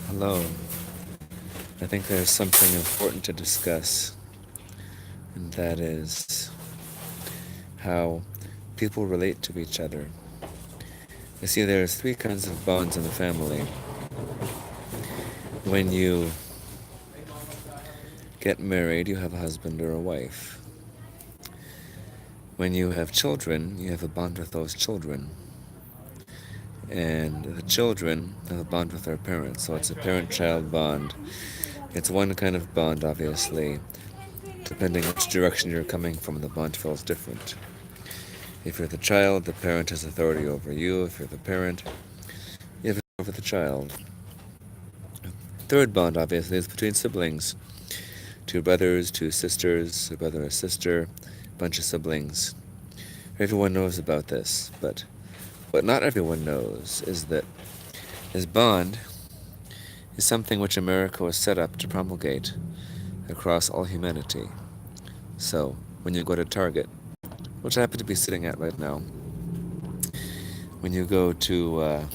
Hello. I think there's something important to discuss, and that is how people relate to each other. You see, there's three kinds of bonds in the family. When you get married, you have a husband or a wife. When you have children, you have a bond with those children. And the children have a bond with their parents, so it's a parent-child bond. It's one kind of bond, obviously. Depending which direction you're coming from, the bond feels different. If you're the child, the parent has authority over you. If you're the parent, you have authority over the child. Third bond, obviously, is between siblings. Two brothers, two sisters, a brother, a sister, a bunch of siblings. Everyone knows about this, but what not everyone knows is that this bond is something which America was set up to promulgate across all humanity. So, when you go to Target, which I happen to be sitting at right now, when you go to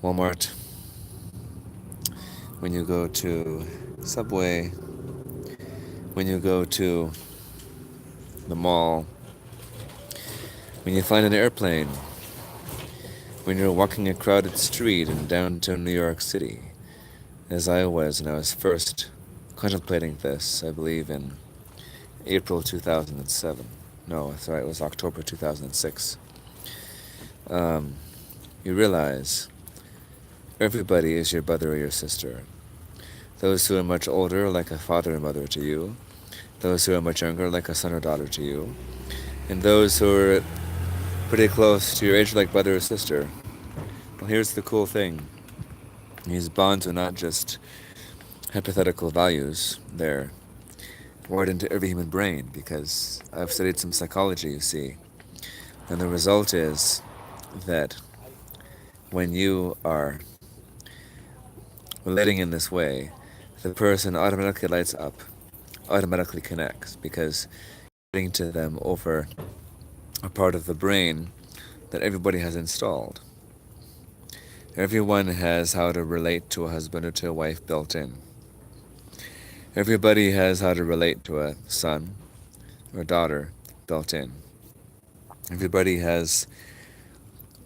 Walmart, when you go to Subway, when you go to the mall, when you find an airplane, when you're walking a crowded street in downtown New York City, as I was when I was first contemplating this, I believe in April 2007. No, sorry, it was October 2006. You realize everybody is your brother or your sister. Those who are much older, like a father and mother to you. Those who are much younger, like a son or daughter to you. And those who are pretty close to your age, like brother or sister. Well, here's the cool thing. These bonds are not just hypothetical values. They're wired into every human brain, because I've studied some psychology, you see. And the result is that when you are relating in this way, the person automatically lights up, automatically connects, because you're getting to them over a part of the brain that everybody has installed. Everyone has how to relate to a husband or to a wife built in. Everybody has how to relate to a son or daughter built in. Everybody has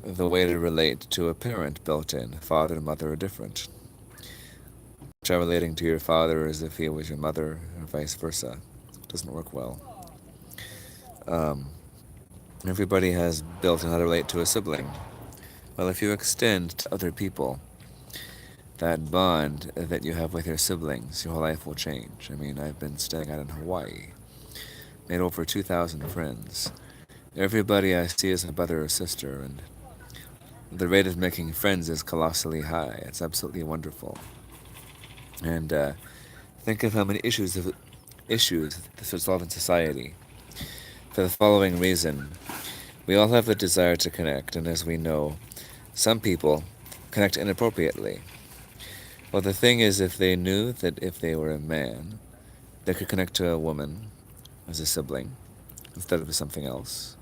the way to relate to a parent built in. Father and mother are different. Try relating to your father as if he was your mother, or vice versa. It doesn't work well. Everybody has built in how to relate to a sibling. Well, if you extend to other people that bond that you have with your siblings, your whole life will change. I mean, I've been staying out in Hawaii, made over 2,000 friends. Everybody I see is a brother or sister, and the rate of making friends is colossally high. It's absolutely wonderful. And think of how many issues this would solve in society. For the following reason, we all have the desire to connect, and as we know, some people connect inappropriately. Well, the thing is, if they knew that if they were a man, they could connect to a woman as a sibling instead of something else,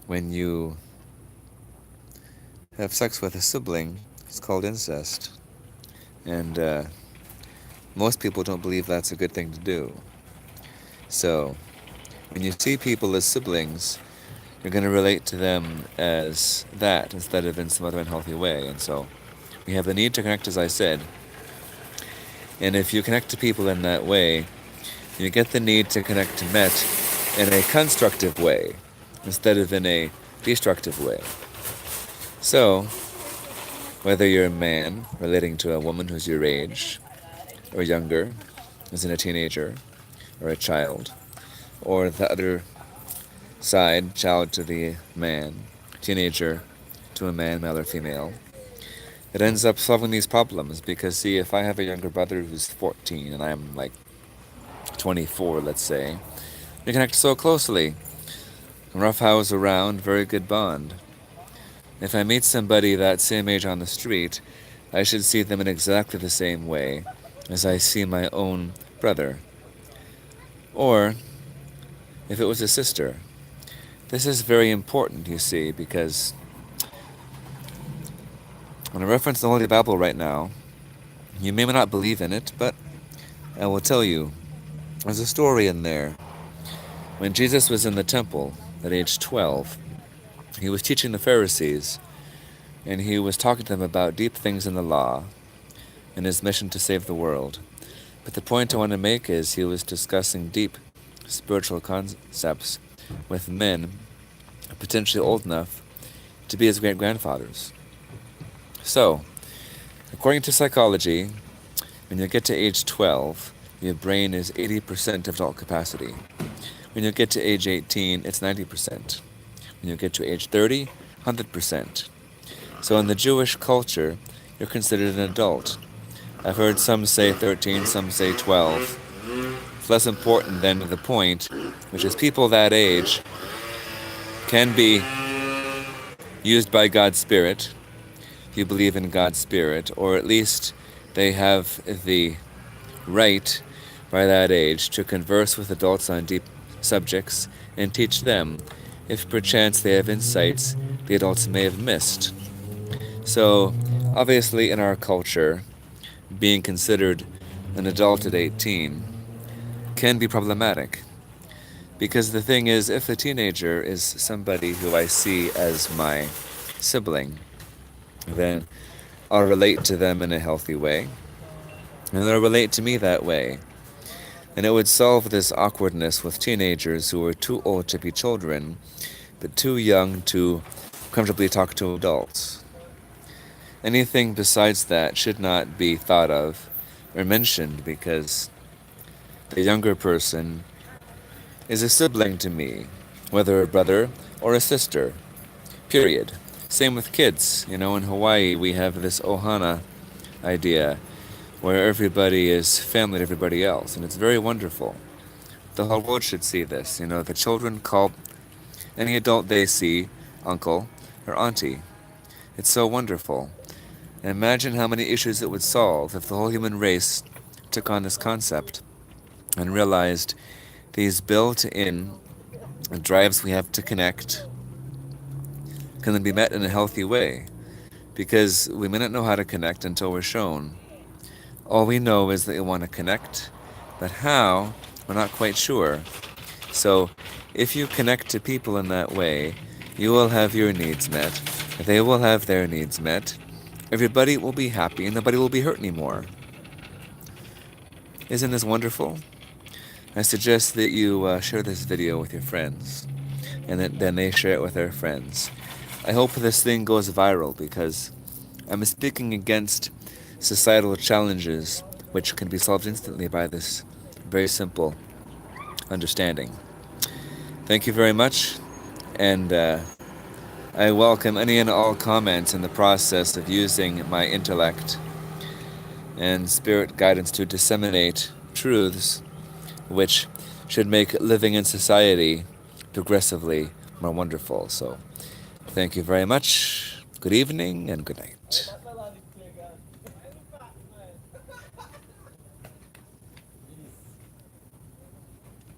when you have sex with a sibling, it's called incest. And most people don't believe that's a good thing to do. So, when you see people as siblings, you're going to relate to them as that instead of in some other unhealthy way. And so, we have the need to connect, as I said. And if you connect to people in that way, you get the need to connect met in a constructive way instead of in a destructive way. So, whether you're a man relating to a woman who's your age, or younger, as in a teenager, or a child, or the other side, child to the man, teenager to a man, male or female, it ends up solving these problems. Because, see, if I have a younger brother who's 14 and I'm like 24, let's say, we connect so closely. Roughhouse around, very good bond. If I meet somebody that same age on the street, I should see them in exactly the same way as I see my own brother. Or, if it was a sister. This is very important, you see, because When I reference the Holy Bible right now, you may not believe in it, but I will tell you, there's a story in there. When Jesus was in the temple at age 12, he was teaching the Pharisees, and he was talking to them about deep things in the law and his mission to save the world. But the point I want to make is he was discussing deep spiritual concepts with men potentially old enough to be his great-grandfathers. So, according to psychology, when you get to age 12, your brain is 80% of adult capacity. When you get to age 18, it's 90%. When you get to age 30, 100%. So in the Jewish culture, you're considered an adult. I've heard some say 13, some say 12. It's less important than the point, which is people that age can be used by God's Spirit, if you believe in God's Spirit, or at least they have the right by that age to converse with adults on deep subjects and teach them if perchance they have insights the adults may have missed. So, obviously in our culture, being considered an adult at 18 can be problematic. Because the thing is, if the teenager is somebody who I see as my sibling, then I'll relate to them in a healthy way, and they'll relate to me that way. And it would solve this awkwardness with teenagers who are too old to be children, but too young to comfortably talk to adults. Anything besides that should not be thought of or mentioned, because the younger person is a sibling to me, whether a brother or a sister, period. Same with kids. In Hawaii we have this ohana idea where everybody is family to everybody else, and it's very wonderful. The whole world should see this. The children call any adult they see uncle or auntie. It's so wonderful. And imagine how many issues it would solve if the whole human race took on this concept and realized these built-in drives we have to connect can then be met in a healthy way, because we may not know how to connect until we're shown. All we know is that we want to connect, but how, we're not quite sure. So if you connect to people in that way, you will have your needs met, they will have their needs met, everybody will be happy, and nobody will be hurt anymore. Isn't this wonderful? I suggest that you share this video with your friends, and then they share it with their friends. I hope this thing goes viral, because I'm speaking against societal challenges which can be solved instantly by this very simple understanding. Thank you very much, and I welcome any and all comments in the process of using my intellect and spirit guidance to disseminate truths which should make living in society progressively more wonderful. So, thank you very much. Good evening and good night.